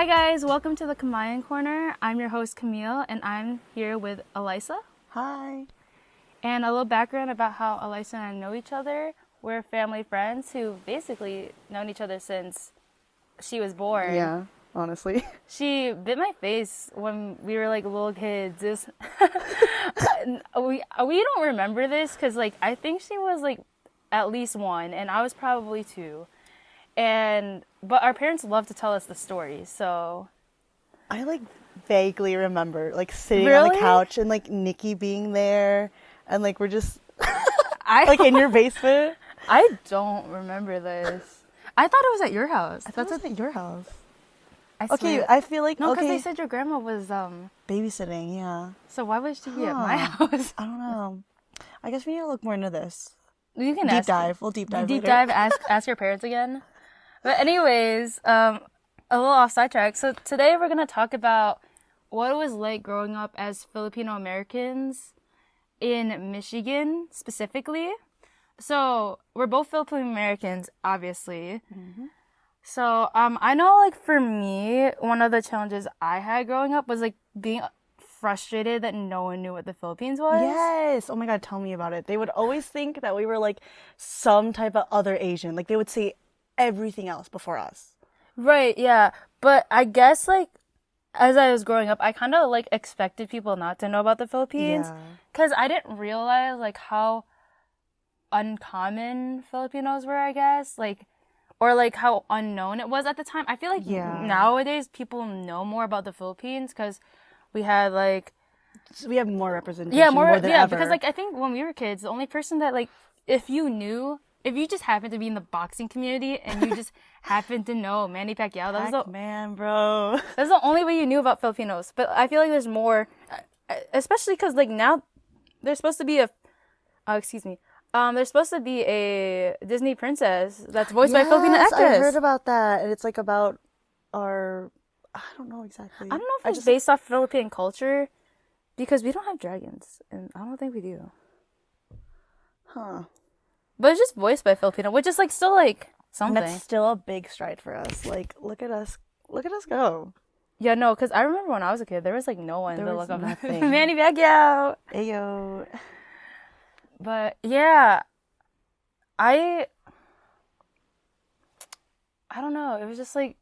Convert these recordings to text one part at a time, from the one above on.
Hi guys, welcome to the Kamayan Corner. I'm your host Camille and I'm here with Alyssa. Hi. And a little background about how Alyssa and I know each other. We're family friends who've basically known each other since she was born. Yeah, honestly. She bit my face when we were like little kids. We don't remember this because like I think she was like at least 1 and I was probably 2. But our parents love to tell us the story, so I like vaguely remember like sitting on Really? the couch and like Nikki being there and like we're just like in your basement. I don't remember this. I thought it was at your house. I thought it was at your house. I Okay, swear. I feel like No, because okay. they said your grandma was Babysitting, yeah. So why would she be at my house? I don't know. I guess we need to look more into this. You can Deep dive. We'll deep dive. Deep later. dive. Ask your parents again. But anyways, a little off sidetrack. So today we're gonna talk about what it was like growing up as Filipino Americans in Michigan specifically. So we're both Filipino Americans, obviously. Mm-hmm. So I know like for me, one of the challenges I had growing up was like being frustrated that no one knew what the Philippines was. Yes. Oh my God, tell me about it. They would always think that we were like some type of other Asian. Like they would say everything else before us. Right, yeah. But I guess like as I was growing up, I kind of like expected people not to know about the Philippines Yeah. because I didn't realize like how uncommon Filipinos were, I guess, like or like how unknown it was at the time. I feel like Yeah. nowadays people know more about the Philippines because we had like So we have more representation more than ever. because like I think when we were kids, the only person that like if you just happened to be in the boxing community and you just happened to know Manny Pacquiao, Man, bro. that's the only way you knew about Filipinos. But I feel like there's more, especially because like now there's supposed to be there's supposed to be a Disney princess that's voiced by a Filipino actress. I heard about that, and it's like about our. I don't know exactly. I don't know if it's based off Philippine culture because we don't have dragons, and I don't think we do. Huh. But it's just voiced by Filipino, which is like still like And something. that's still a big stride for us. Like, look at us go. Yeah, no, because I remember when I was a kid, there was like no one There to was look up nothing. Manny Pacquiao. Ayo. But yeah, I don't know. It was just like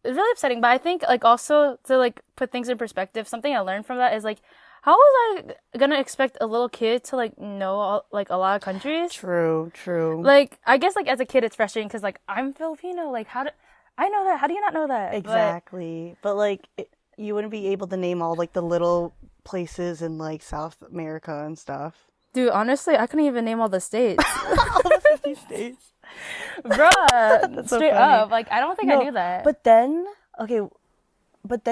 it was really upsetting. But I think like also to like put things in perspective, something I learned from that is like how was I gonna expect a little kid to like know like a lot of countries? True. Like I guess like as a kid it's frustrating because like I'm Filipino. Like how do I know that? How do you not know that? Exactly. But like, you wouldn't be able to name all like the little places in like South America and stuff. Dude, honestly, I couldn't even name all the states. All the 50 states. Bruh, so straight funny. up. Like, I don't think I knew that. But then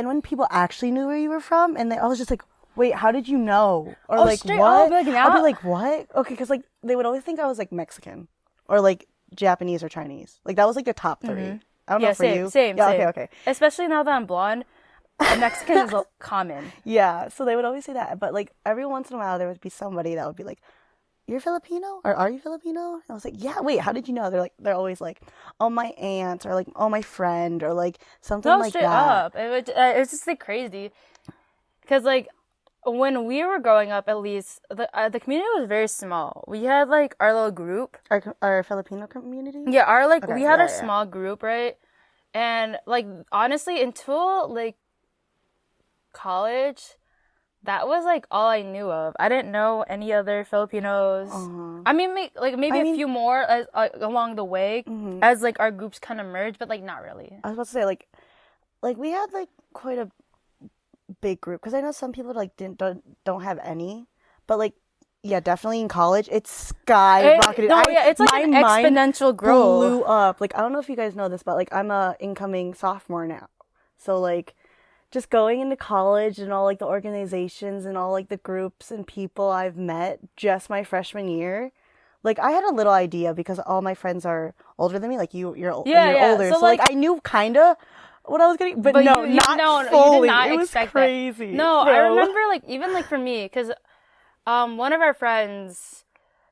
when people actually knew where you were from, and I was just like, wait, how did you know? Or like, straight what? up, like, now- I'll be like, what? Okay, because like they would always think I was like Mexican or like Japanese or Chinese. Like that was like the top 3. I don't know for you. Same. Yeah, okay. Especially now that I'm blonde, Mexican is common. Yeah, so they would always say that. But like every once in a while, there would be somebody that would be like, "You're Filipino, or are you Filipino?" And I was like, "Yeah." Wait, how did you know? They're always like, "Oh, my aunt," or like, "Oh, my friend," or like something No, like straight that. up. It's just like crazy. Because like when we were growing up, at least the community was very small. We had like our little group. Our Filipino community. Yeah, we had our yeah. small group, right? And like honestly, until like college, that was like all I knew of. I didn't know any other Filipinos. I mean, maybe a few more as along the way as like our groups kind of merged, but like not really. I was about to say like we had like quite a big group because I know some people like don't have any, but like yeah, definitely in college it's skyrocketed. It's like my an mind exponential growth. blew up. Like I don't know if you guys know this, but like I'm a incoming sophomore now, so like just going into college and all like the organizations and all like the groups and people I've met just my freshman year. Like I had a little idea because all my friends are older than me. Like you're older, so like I knew kind of what I was getting, but no, not fully. You did not it was expect crazy. That. No, bro. I remember like even like for me, because one of our friends,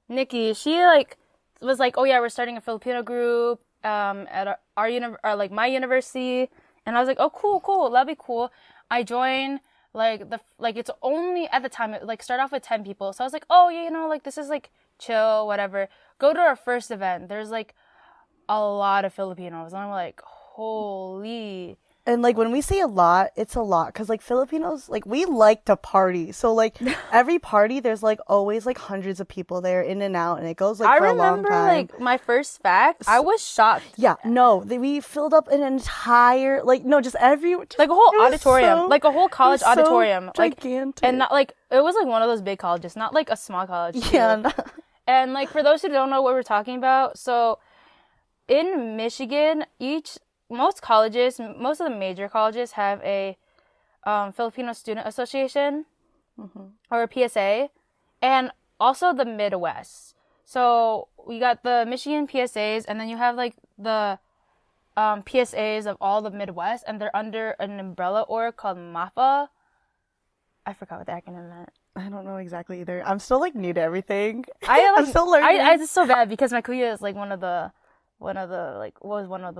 Nikki, she like was like, oh yeah, we're starting a Filipino group at our my university, And I was like, oh, cool, that'd be cool. I joined, like, it's only, at the time, it, like, start off with 10 people. So I was like, oh, yeah, like, this is, like, chill, whatever. Go to our first event. There's, like, a lot of Filipinos. And I'm like, holy. And, like, when we say a lot, it's a lot. Because, like, Filipinos, like, we like to party. So, like, every party, there's, like, always, like, hundreds of people there in and out. And it goes, like, for a long time. I remember, like, my first fact, I was shocked. Yeah, no. We filled up an entire, like, no, just every... like, a whole auditorium. Like, a whole college auditorium. Gigantic. Like, and not, like, it was, like, one of those big colleges. Not, like, a small college. Yeah. No. And, like, for those who don't know what we're talking about, so, in Michigan, most of the major colleges have a Filipino Student Association or a PSA, and also the Midwest. So we got the Michigan PSAs, and then you have like the PSAs of all the Midwest, and they're under an umbrella org called MAPA. I forgot what the acronym meant. I don't know exactly either. I'm still like new to everything. I'm still learning. It's so bad because my kuya is like one of the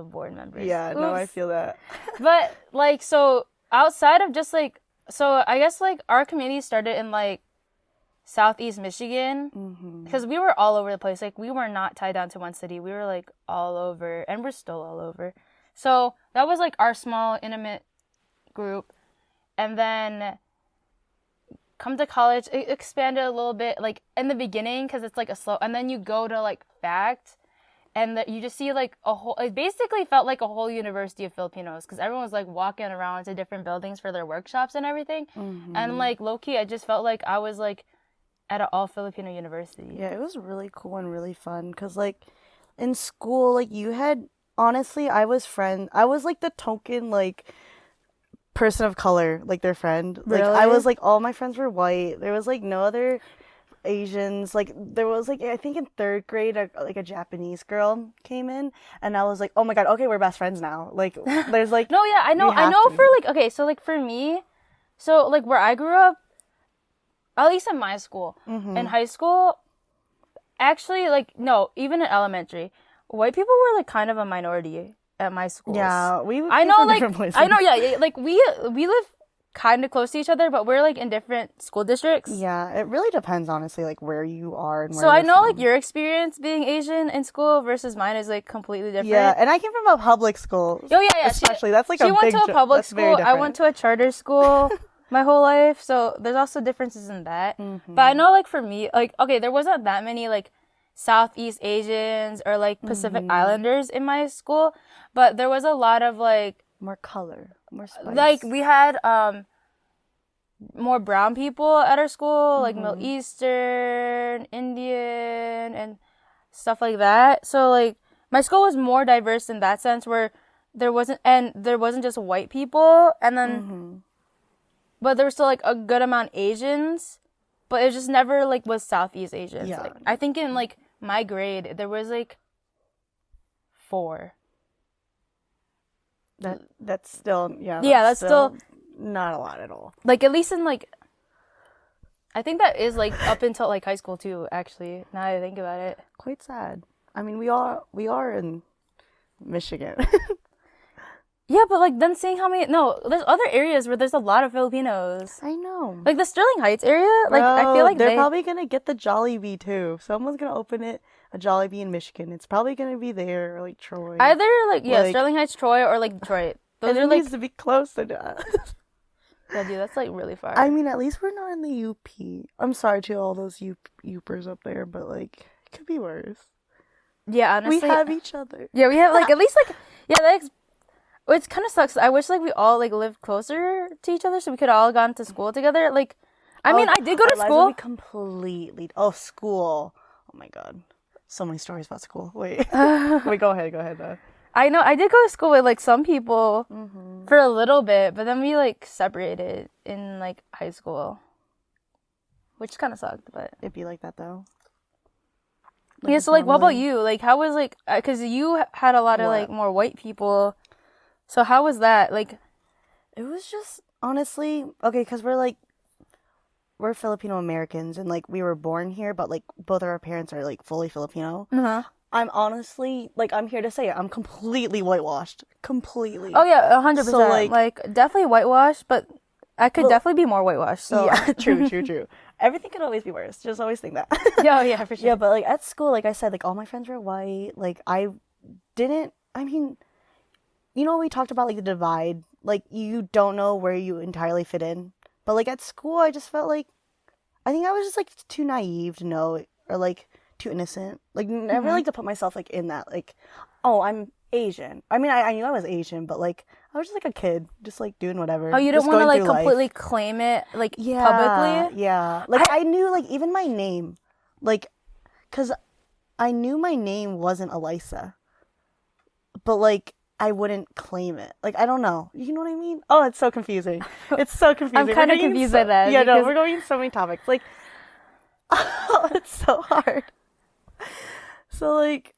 board members. Yeah, Oops. no, I feel that. But, like, so, outside of just, like, so, I guess, like, our community started in, like, Southeast Michigan. Because we were all over the place. Like, we were not tied down to one city. We were, like, all over. And we're still all over. So, that was, like, our small, intimate group. And then, come to college, it expanded a little bit, like, in the beginning, because it's, like, a slow... And then you go to, like, FACT... And you just see, like, it basically felt like a whole University of Filipinos. Because everyone was, like, walking around to different buildings for their workshops and everything. And, like, low-key, I just felt like I was, like, at an all-Filipino university. Yeah, it was really cool and really fun. Because, like, in school, like, you had... Honestly, I was, like, the token, like, person of color. Like, their friend. Really? Like, I was, like, all my friends were white. There was, like, no other... Asians. Like, there was, like, I think in 3rd grade, a Japanese girl came in, and I was like, oh my god, okay, we're best friends now. Like, there's, like... No, yeah, I know for, like, okay, so, like, for me, so, like, where I grew up, at least in my school, in high school, actually, like, no, even in elementary, white people were, like, kind of a minority at my school. Yeah, we came I know, from like, different places. I know, yeah, like, we live kind of close to each other, but we're like in different school districts. Yeah, it really depends, honestly, like where you are and where so I you're know from. like your experience being Asian in school versus mine is like completely different. Yeah, and I came from a public school. Oh yeah. Especially that's like a big. She went to a public school. I went to a charter school my whole life, so there's also differences in that. But I know like for me, like okay, there wasn't that many like Southeast Asians or like Pacific Islanders in my school, but there was a lot of like more color, more spice. Like we had more brown people at our school, like Middle Eastern, Indian, and stuff like that. So like my school was more diverse in that sense, where there wasn't just white people, and then but there was still like a good amount Asians, but it just never like was Southeast Asians. Yeah. Like, I think in like my grade there was like 4. That's still that's still not a lot at all. Like at least in like, I think that is like up until like high school too. Actually, now that I think about it, Quite sad. I mean, we are in Michigan. yeah, but like then seeing how many there's other areas where there's a lot of Filipinos. I know. Like the Sterling Heights area, like I feel like they're probably gonna get the Jollibee too. Someone's gonna open a Jollibee in Michigan. It's probably gonna be there or like Troy. Either like Sterling Heights, Troy, or like Detroit. Those are like needs to be closer to us. Yeah, dude, that's like really far. I mean, at least we're not in the UP. I'm sorry to all those Upers up there, but like it could be worse. Yeah, honestly, we have each other. Yeah, we have like at least like it kind of sucks. I wish like we all like lived closer to each other so we could all gone to school together. Like, I mean, I did go to school. Completely. Oh, school. Oh my god, so many stories about school. Wait, wait. Go ahead. Though. I know I did go to school with like some people for a little bit, but then we like separated in like high school, which kind of sucked. But it'd be like that though. Yeah. So like, what about you? Like, how was like? Because you had a lot of like more white people. So how was that? Like, it was just honestly okay because we're Filipino Americans and like we were born here, but like both of our parents are like fully Filipino. I'm honestly, like, I'm here to say it. I'm completely whitewashed. Completely. Oh yeah, 100%. So, like definitely whitewashed, but I could definitely be more whitewashed. So yeah, true. Everything could always be worse. Just always think that. yeah, yeah, for sure. Yeah, but like at school, like I said, like all my friends were white. Like I mean, we talked about like the divide. Like you don't know where you entirely fit in. But like at school, I just felt like I think I was just like too naive to know, or like too innocent. Like never like to put myself like in that like, oh, I'm Asian. I mean, I knew I was Asian, but like I was just like a kid, just like doing whatever. Oh, you didn't just want to going like through completely life. claim it like Yeah, publicly? yeah. Like I knew like even my name, like, cause I knew my name wasn't Alyssa, but like I wouldn't claim it. Like I don't know. You know what I mean? Oh, it's so confusing. It's so confusing. I'm kind of confused by that. Yeah, no, because- we're going into so many topics. Like, oh, it's so hard. So like,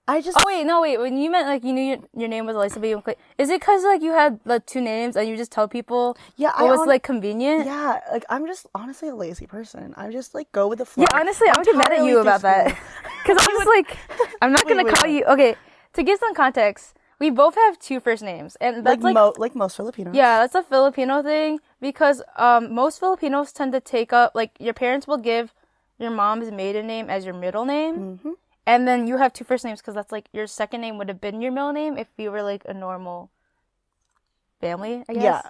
I just Oh wait. When you meant like you knew your name was Alyssa, but you didn't is it because like you had the two names and you just tell people yeah, what was like convenient? yeah, like I'm just honestly a lazy person. I just like go with the flow. Yeah, honestly, I would get mad at you about that. Because I was like, I'm not gonna call you. Okay, to give some context, we both have two first names, and that's like most Filipinos. yeah, that's a Filipino thing because most Filipinos tend to take up like your parents will give your mom's maiden name as your middle name, and then you have two first names because that's like your second name would have been your middle name if you were like a normal family, I guess.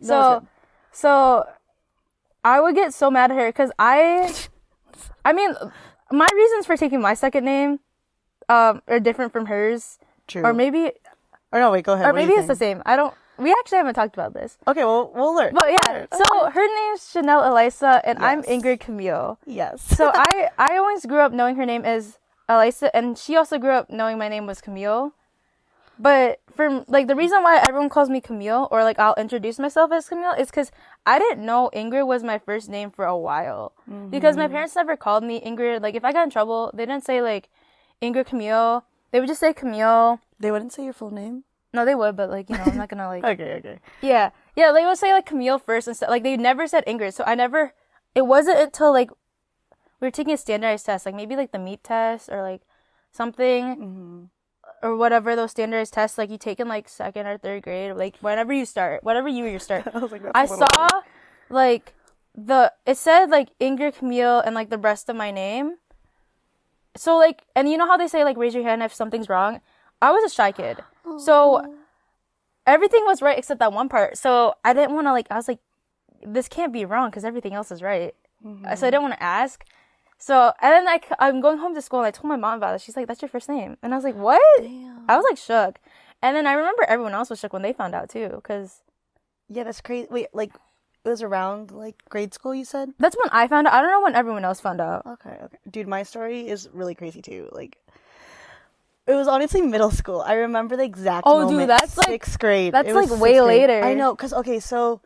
Yeah. So I would get so mad at her because I mean, my reasons for taking my second name are different from hers. True. Or maybe, or no, wait, go ahead. or What do you maybe it's the think? same. We actually haven't talked about this. Okay, well, we'll learn. But yeah, so her name's Chanel Alyssa, and I'm Yes. Ingrid Camille. Yes. So I always grew up knowing her name as Alyssa, and she also grew up knowing my name was Camille. But for like the reason why everyone calls me Camille, or like I'll introduce myself as Camille, is because I didn't know Ingrid was my first name for a while. Because my parents never called me Ingrid. Like if I got in trouble, they didn't say like Ingrid Camille. They would just say Camille. They wouldn't say your full name? No, they would, but like, I'm not gonna like. Okay. Yeah, they would say like Camille first instead. Like they never said Ingrid, so it wasn't until like we were taking a standardized test, like maybe like the MEP test or like something, or whatever those standardized tests like you take in like second or third grade, or like whatever you start. I was like, that's I a little saw like it said like Ingrid Camille and like the rest of my name. So like, and you know how they say like raise your hand if something's wrong? I was a shy kid. So everything was right except that one part. So I didn't want to like, I was like, this can't be wrong because everything else is right. So I didn't want to ask. So, and then I'm going home to school and I told my mom about it. She's like, that's your first name. And I was like, what? Damn. I was like shook. And then I remember everyone else was shook when they found out too. Because Yeah, that's crazy. Wait, like, it was around, like, grade school, you said? that's when I found out. I don't know when everyone else found out. Okay. Dude, my story is really crazy, too. Like, it was honestly middle school. I remember the exact moment. Dude, that's like sixth grade. That's It was like way sixth grade. later. I know, because, okay, so,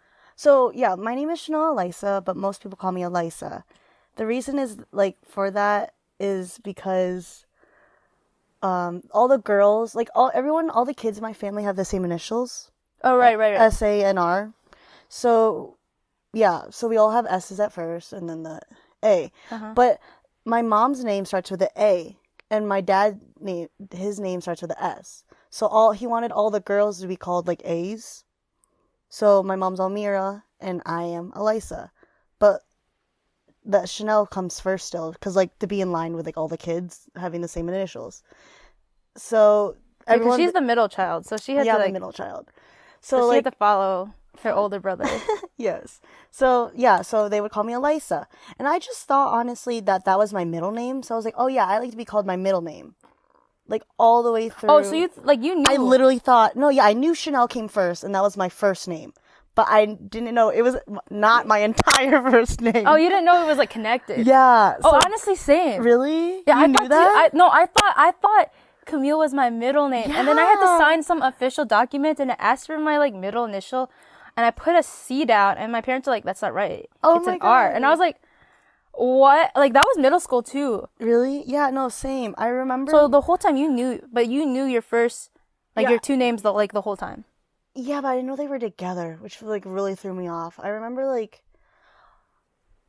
yeah, my name is Chanel Alyssa, but most people call me Alyssa. The reason is, like, for that is because all the girls, like, all the kids in my family have the same initials. Oh, right. S-A and R. So, yeah, so we all have S's at first, and then the A. But my mom's name starts with an A, and my dad's name, his name starts with an S. So he wanted all the girls to be called, like, A's. So my mom's Almira, and I am Alyssa. But the Chanel comes first still, because, like, to be in line with, like, all the kids having the same initials. So Because she's the middle child, so she had to like, the middle child. so So she like, had to follow her older brother. yes. So, yeah, so they would call me Alyssa. And I just thought, honestly, that was my middle name. So I was like, oh, yeah, I like to be called my middle name. Like, all the way through. Oh, so you knew. I literally thought, no, yeah, I knew Chanel came first, and that was my first name. But I didn't know it was not my entire first name. Oh, you didn't know it was like connected. Yeah. Oh, so- honestly, same. Really? Yeah, you I knew thought that? I thought Camille was my middle name, and then I had to Yeah. sign some official document, and it asked for my like middle initial, and I put a C down, and my parents were like, "That's not right. Oh it's my an R," God. and I was like, "What?" Like that was middle school too. Really? Yeah, no, same. I remember. So the whole time you knew your first, like Yeah. your two names, the whole time. Yeah, but I didn't know they were together, which like really threw me off. I remember like,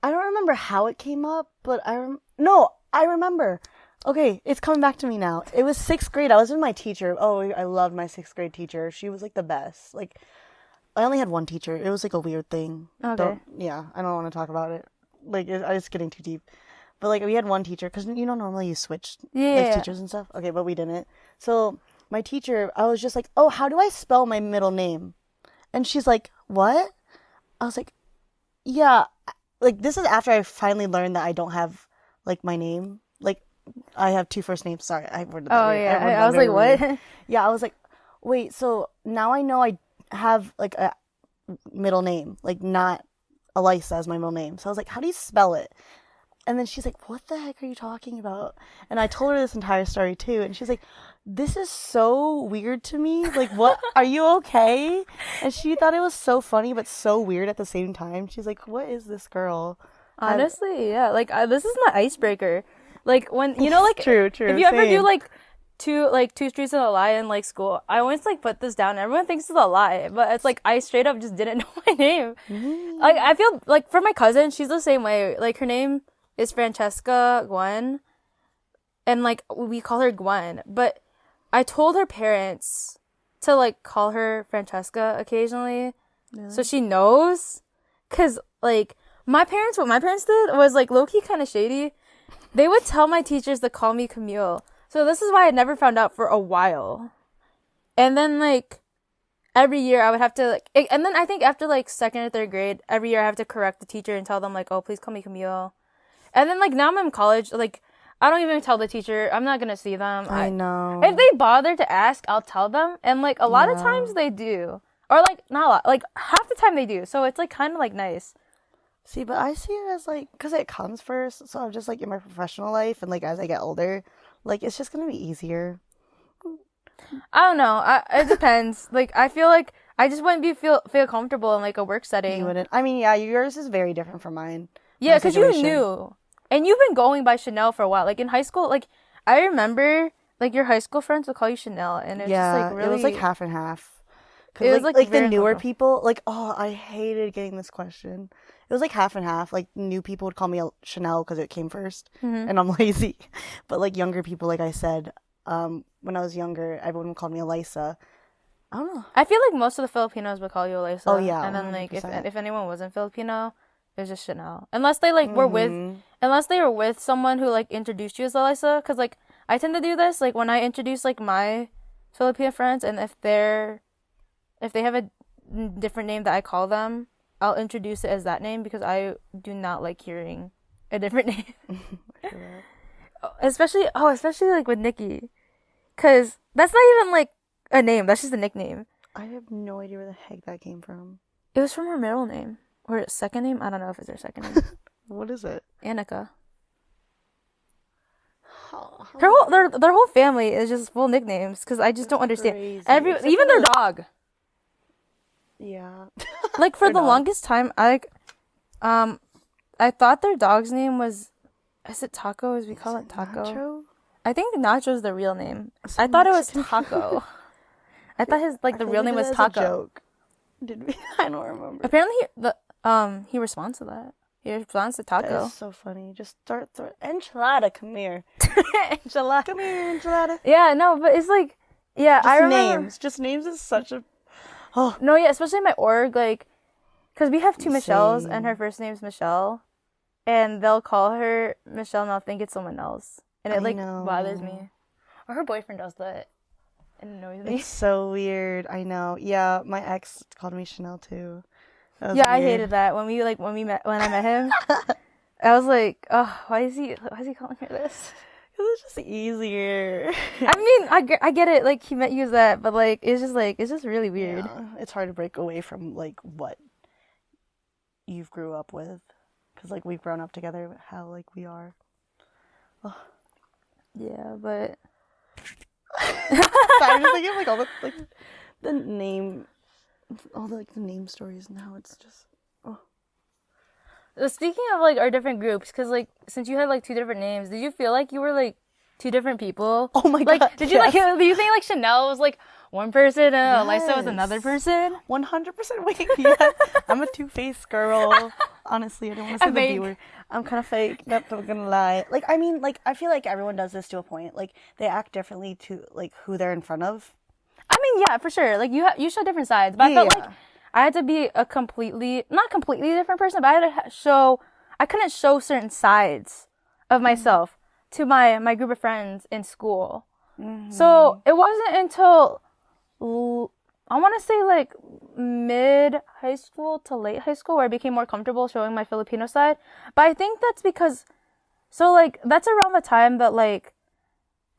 I don't remember how it came up, but I remember. Okay, it's coming back to me now. It was 6th grade. I was with my teacher. Oh, I loved my 6th grade teacher. She was like the best. Like, I only had one teacher. It was like a weird thing. Okay. I don't want to talk about it. Like, it's getting too deep. But like, we had one teacher because normally you switch like teachers and stuff. Okay, but we didn't. So my teacher, I was just like, oh, how do I spell my middle name? And she's like, what? I was like, yeah. Like, this is after I finally learned that I don't have like my name. Like, I have 2 first names. Sorry, I worded that weird. I was like, what? Yeah, I was like, wait. So now I know I have like a middle name, like not Alyssa as my middle name. So I was like, how do you spell it? And then she's like, what the heck are you talking about? And I told her this entire story too. And she's like, this is so weird to me. Like, what? Are you okay? And she thought it was so funny, but so weird at the same time. She's like, what is this girl? Honestly, yeah. Like, this is my icebreaker. Like, when, like, true. if you ever do, like, two streets and a lie in, like, school, I always, like, put this down. Everyone thinks it's a lie, but it's, like, I straight up just didn't know my name. Mm. Like, I feel, like, for my cousin, she's the same way. Like, her name is Francesca Gwen, and, like, we call her Gwen, but I told her parents to, like, call her Francesca occasionally, so she knows, because, like, what my parents did was, like, low-key kind of shady. They would tell my teachers to call me Camille, so this is why I never found out for a while, and then, like, every year I would have to, like, and then I think after, like, 2nd or 3rd grade, every year I have to correct the teacher and tell them, like, oh, please call me Camille. And then, like, now I'm in college, like, I don't even tell the teacher. I'm not gonna see them. I know. If they bother to ask, I'll tell them. And, like, a lot of times they do. Or, like, not a lot. Like, half the time they do. So it's, like, kind of, like, nice. See, but I see it as, like, because it comes first. So I'm just, like, in my professional life. And, like, as I get older, like, it's just going to be easier. I don't know. It depends. Like, I feel like I just wouldn't feel comfortable in, like, a work setting. You wouldn't. I mean, yeah, yours is very different from mine. Yeah, because you knew. And you've been going by Chanel for a while. Like, in high school, like, I remember, like, your high school friends would call you Chanel. And it was just, like, really... it was, like, half and half. It was, like the newer people, like, oh, I hated getting this question. It was, like, half and half. Like, new people would call me Chanel because it came first. Mm-hmm. And I'm lazy. But, like, younger people, like I said, when I was younger, everyone called me Alyssa. I don't know. I feel like most of the Filipinos would call you Alyssa. Oh, yeah. And then, 100%. Like, if anyone wasn't Filipino... It was just Chanel. Unless they, like, were with someone who, like, introduced you as Alyssa. Because, like, I tend to do this, like, when I introduce, like, my Filipino friends, and if they have a different name that I call them, I'll introduce it as that name because I do not like hearing a different name. especially, like, with Nikki. Because that's not even, like, a name. That's just a nickname. I have no idea where the heck that came from. It was from her middle name. Or second name? I don't know if it's her second name. What is it? Annika. Their whole family is just full nicknames because I just don't understand. Even their dog. Yeah. Like for the longest time, I thought their dog's name was, is it Taco? As we call it Taco. Nacho? I think Nacho's the real name. I thought it was Taco. I thought his the real name was Taco. A joke. Did we? I don't remember. Apparently, he responds to that. He responds to Taco. That is so funny. Just start enchilada. Come here, enchilada. Come here, enchilada. Yeah, no, but it's like, yeah, just I remember. Names. Just names is such a. Oh no, yeah, especially in my org, like, because we have 2 Michelles, and her first name's Michelle, and they'll call her Michelle, and I'll think it's someone else, and it bothers me. Or her boyfriend does that. It annoys me. It's so weird. I know. Yeah, my ex called me Chanel too. Yeah, weird. I hated that when I met him. I was like, oh, why is he calling her this? Because it's just easier. I mean, I get it. Like, he meant use that, but like, it's just really weird. Yeah, it's hard to break away from like what you've grew up with, because like we've grown up together. How like we are. Oh. Yeah, but. I'm just thinking like all the name, all the like the name stories. Now it's just. Oh. Speaking of like our different groups, because like since you had like 2 different names, did you feel like you were like 2 different people? Oh my god! Did you do you think like Chanel was like one person and Alyssa was another person? 100%. Wait, yeah. I'm a two-faced girl. Honestly, I don't want to say the B word. I'm kind of fake. Not gonna lie. Like, I mean, like, I feel like everyone does this to a point. Like, they act differently to like who they're in front of. I mean, yeah, for sure. Like you show different sides, but I felt like I had to be a not completely different person, but I had to show. I couldn't show certain sides of myself to my group of friends in school. So it wasn't until I want to say like mid high school to late high school where I became more comfortable showing my Filipino side. But I think that's because, so like that's around the time that like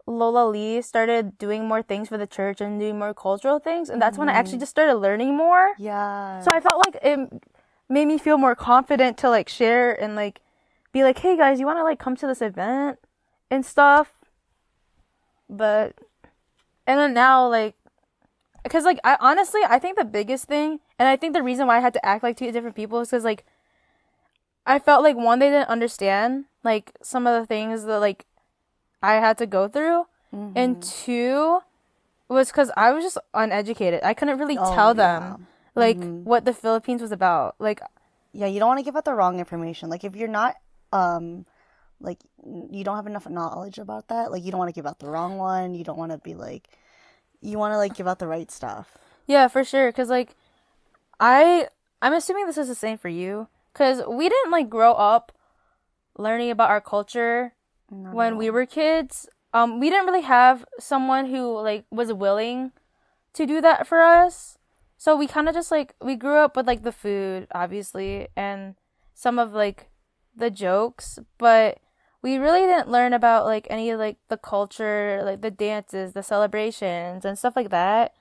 Lola Lee started doing more things for the church and doing more cultural things, and that's when I actually just started learning more. Yeah. So I felt like it made me feel more confident to like share and like be like, hey guys, you want to like come to this event and stuff. But and then now like, because like I think the biggest thing, and I think the reason why I had to act like two different people is because like I felt like one, they didn't understand like some of the things that like I had to go through, and two was because I was just uneducated. I couldn't really tell them like what the Philippines was about. Like, yeah, you don't want to give out the wrong information. Like, if you're not like you don't have enough knowledge about that, like you don't want to give out the wrong one. You don't want to be like, you want to like give out the right stuff. Yeah, for sure. Because like I'm assuming this is the same for you, because we didn't like grow up learning about our culture when we were kids. We didn't really have someone who like was willing to do that for us. So we kind of just like, we grew up with like the food, obviously, and some of like the jokes, but we really didn't learn about like any of like the culture, like the dances, the celebrations, and stuff like that.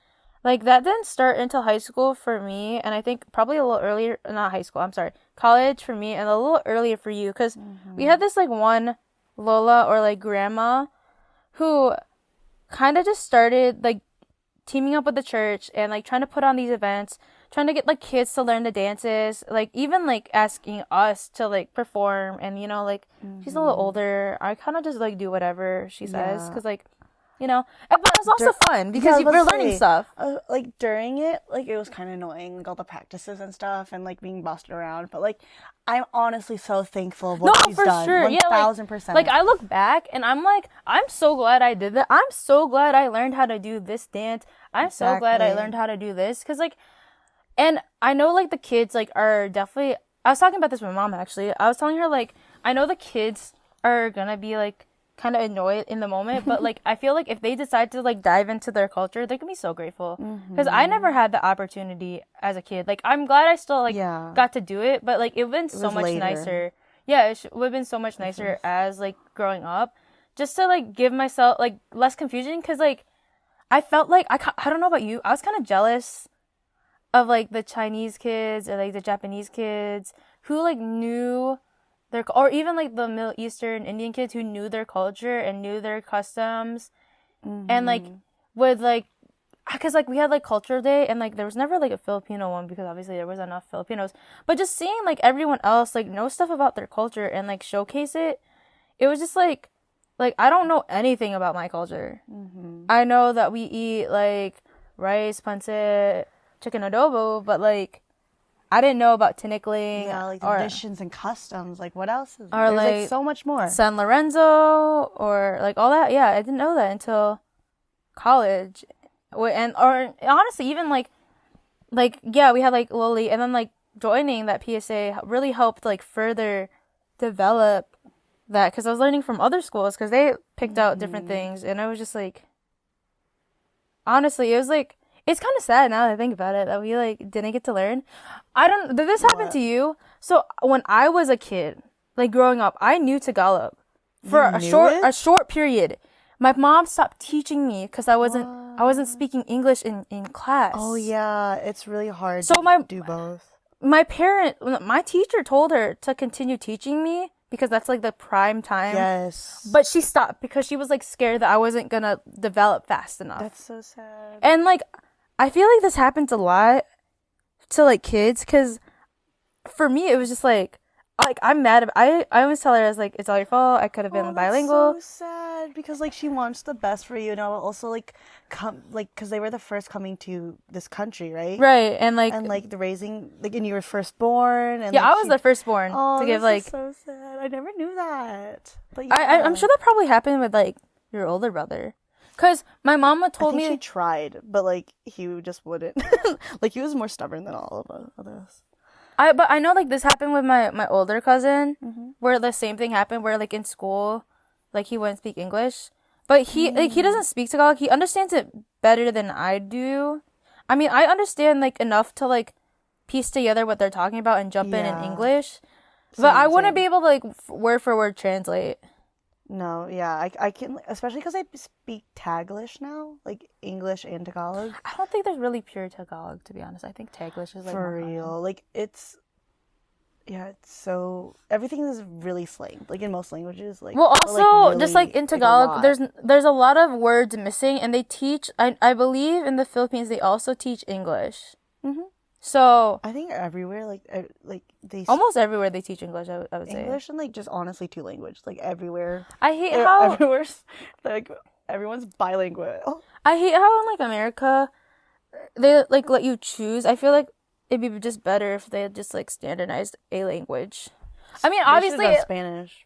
Like that didn't start until high school for me, and I think probably a little earlier, not high school, I'm sorry, college for me, and a little earlier for you, because we had this like one Lola or like grandma who kind of just started like teaming up with the church and like trying to put on these events, trying to get like kids to learn the dances, like even like asking us to like perform. And you know, like she's a little older, I kind of just like do whatever she says, because like, you know, but it's also fun because we're learning stuff. Like during it, like it was kind of annoying, like all the practices and stuff, and like being bossed around. But like, I'm honestly so thankful of what she's done. Sure. 1000%. Like I look back and I'm like, I'm so glad I did that. I'm so glad I learned how to do this dance. I'm so glad I learned how to do this, because like, and I know like the kids like are definitely. I was talking about this with my mom actually. I was telling her like, I know the kids are gonna be like kind of annoyed in the moment, but like I feel like if they decide to like dive into their culture, they're gonna be so grateful, because I never had the opportunity as a kid. Like I'm glad I still like got to do it, but like it would have been so much nicer. Yeah, it would have been so much nicer as like growing up, just to like give myself like less confusion, because like I felt like I don't know about you, I was kind of jealous of like the Chinese kids or like the Japanese kids who like knew or even like the Middle Eastern Indian kids who knew their culture and knew their customs, and like would like, because like we had like culture day, and like there was never like a Filipino one because obviously there wasn't enough Filipinos, but just seeing like everyone else like know stuff about their culture and like showcase it, it was just like I don't know anything about my culture. I know that we eat like rice, pancit, chicken adobo, but like I didn't know about tinikling. Yeah, like traditions and customs. Like, what else is there? Or there's like so much more. San Lorenzo, or like all that. Yeah, I didn't know that until college. And honestly, even like yeah, we had like Loli, and then like joining that PSA really helped like further develop that, because I was learning from other schools because they picked out different things, and I was just like, honestly, it was like, it's kind of sad now that I think about it that we like didn't get to learn. Did this happen to you? So when I was a kid, like growing up, I knew Tagalog for a short period. My mom stopped teaching me because I wasn't speaking English in class. Oh yeah, it's really hard to do both. My teacher told her to continue teaching me because that's like the prime time. Yes. But she stopped because she was like scared that I wasn't gonna develop fast enough. That's so sad. And like, I feel like this happens a lot to like kids, because for me it was just like like, I'm mad about, I always tell her, I was like, it's all your fault. I could have been bilingual. That's so sad because like she wants the best for you, and also like because they were the first coming to this country, right? Right, and like the raising like, and you were firstborn, and yeah, like, I was the firstborn to give like. Is so sad. I never knew that. But I'm sure that probably happened with like your older brother, cause my mama told me she tried, but like he just wouldn't. Like he was more stubborn than all of us. But I know like this happened with my older cousin, where the same thing happened, where like in school, like he wouldn't speak English, but he like he doesn't speak Tagalog. He understands it better than I do. I mean, I understand like enough to like piece together what they're talking about and jump in English, but I wouldn't be able to like word for word translate. No, yeah, I can, especially because I speak Taglish now, like English and Tagalog. I don't think there's really pure Tagalog, to be honest. I think Taglish is like for real. Like it's so everything is really slang, like in most languages. Like well, also like really, just like in Tagalog, there's a lot of words missing, and they teach. I believe in the Philippines they also teach English. So I think everywhere, like they almost everywhere they teach English. I would say English and like just honestly two language, like everywhere. I hate how everywhere's like everyone's bilingual. I hate how in like America they like let you choose. I feel like it'd be just better if they just like standardized a language. I mean, obviously Spanish.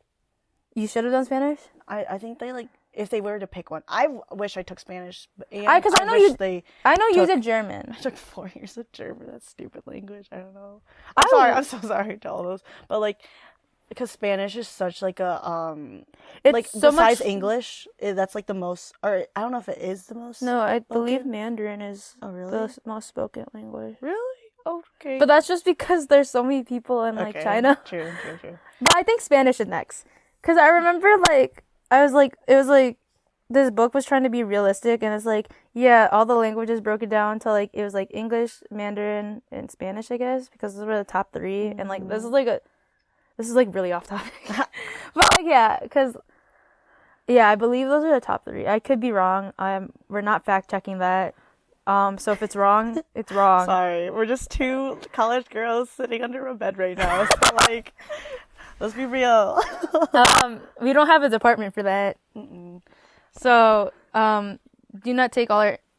You should have done Spanish. I think they like. If they were to pick one, I wish I took Spanish. Because I know you did German. I took 4 years of German. That's stupid language. I don't know. I'm so sorry to all those. But like, because Spanish is such like a it's like so besides much... English, that's like the most. Or I don't know if it is the most. No, I believe Mandarin is really? the most spoken language. Really? Okay. But that's just because there's so many people in like China. True. But I think Spanish is next. Because I remember like. It was like, this book was trying to be realistic, and it's like, yeah, all the languages broken down to like, it was like English, Mandarin, and Spanish, I guess, because those were the top 3, and like, this is like really off topic. But like, yeah, because, yeah, I believe those are the top 3. I could be wrong. We're not fact checking that. So if it's wrong, it's wrong. Sorry, we're just 2 college girls sitting under a bed right now, so like... Let's be real. We don't have a department for that. So, do not take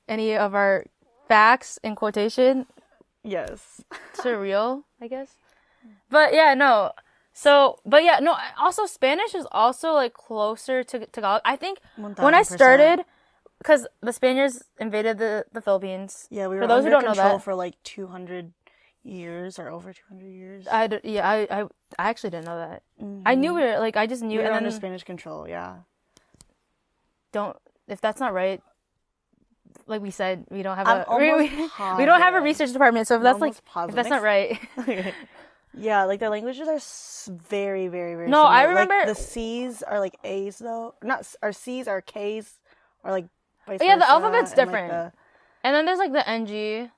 any of our facts in quotation. Yes. To real, I guess. But yeah, no. So, but yeah, no. Also, Spanish is also like closer to Tagalog. I think 1000%. When I started, because the Spaniards invaded the Philippines. Yeah, we were for those under who don't know control that, for like 200 years or over 200 years. I actually didn't know that. I knew we were like, I just knew. We were and under then Spanish control. Yeah. If that's not right, like we said, we don't have we don't have a research department. So if that's like positive. If that's not right. Yeah, like their languages are very, very, very. No, similar. I remember like, the C's are like A's though. Not our C's are K's, or like. Vice yeah, versa, the alphabet's different. Like and then there's like the NG.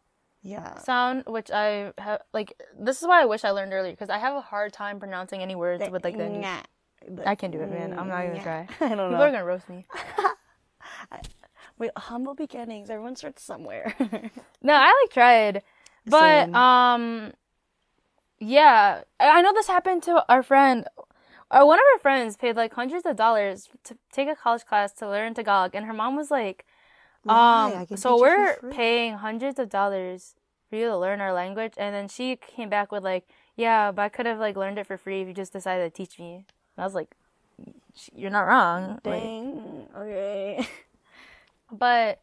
Yeah. Sound, which I have like. This is why I wish I learned earlier, because I have a hard time pronouncing any words with like the NG. I can't do it, man. I'm not even try. I don't know. People are gonna roast me. Wait, humble beginnings. Everyone starts somewhere. No, I like tried, but Same. Yeah, I know this happened to our friend. One of her friends paid like hundreds of dollars to take a college class to learn Tagalog, and her mom was like, so we're paying hundreds of dollars for you to learn our language. And then she came back with like, yeah, but I could have like learned it for free if you just decided to teach me. And I was like, you're not wrong. Dang. Like, okay. But